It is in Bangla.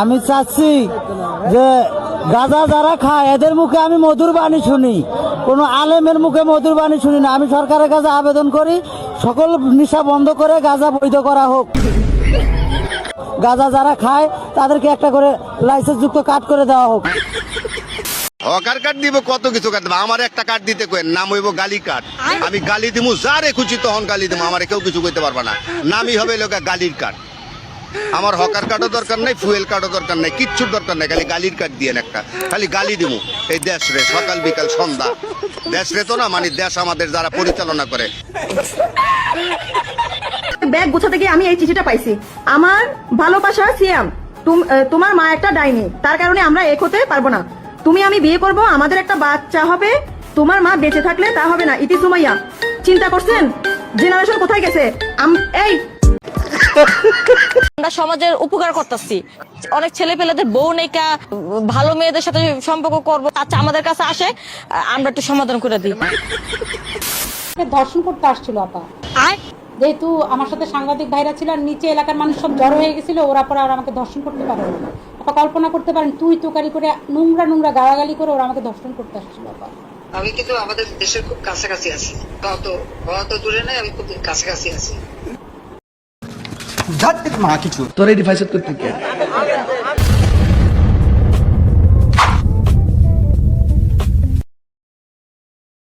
আমি চাচ্ছি যে গাঁজা যারা খায় এদের মুখে আমি মধুর বাণী শুনি, কোনো আলেমের মুখে মধুর বাণী শুনি না। আমি সরকারের কাছে আবেদন করি সকল নেশা বন্ধ করে গাঁজা বৈধ করা হোক। গাঁজা যারা খায় তাদেরকে একটা করে লাইসেন্স যুক্ত কার্ড করে দেওয়া হোক। হকার কার্ড দিব, কত কিছু কার্ড দিব। আমার একটা কার্ড দিতে কই, নাম হইব গালি কার্ড। আমি গালি দিমু যারে খুশি তখন গালি দিমু, আমার কেউ কিছু কইতে পারবা না। নামই হবে লোকা গালির কার্ড। আমার হকার কার্ডও দরকার নাই, ফুয়েল কার্ডও দরকার নাই, কিচ্ছুর দরকার নাই, খালি গালির কার্ড দিয়ে একটা, খালি গালি দিমু এই দেশ রে, সকাল বিকাল সন্ধ্যা। দেশ রে তো না, মানে দেশ আমাদের যারা পরিচালনা করে। ব্যাগ গোছাতে গিয়ে আমি এই চিঠিটা পাইছি। আমার ভালোবাসা সিয়াম, তোমার মা একটা ডাইনি, তার কারণে আমরা এক হতে পারবো না। তুমি আমি বিয়ে করব, আমাদের একটা বাচ্চা হবে, তোমার মা বেঁচে থাকলে তা হবে না। ইতি সুমাইয়া। চিন্তা করছেন জেনারেশন কোথায় গেছে? এই আমরা সমাজের উপকার করতেছি, অনেক ছেলে পেলেদের বউ নেকা ভালো মেয়েদের সাথে সম্পর্ক করবো, আচ্ছা আমাদের কাছে আসে, আমরা একটু সমাধান করে দিই। ধর্ষণ করতে আসছিল আপা, যেহেতু আমার সাথে সাংবাদিক ভাইরা ছিল আর নিচে এলাকার মানুষ সব জড়ো হয়ে গেছিল, ওরা পরে আর আমাকে ধর্ষণ করতে পারে না। আপা কল্পনা করতে পারেন, তুই তোকারি করে নোংরা নোংরা গালাগালি করে ওরা আমাকে ধর্ষণ করতে আসছিল আপা। আমি কিন্তু আমাদের দেশের খুব কাছাকাছি আছি, অত দূরে নাই, আমি খুব কাছাকাছি আছি। মা কিছু তোর এই ডিভাইস করতে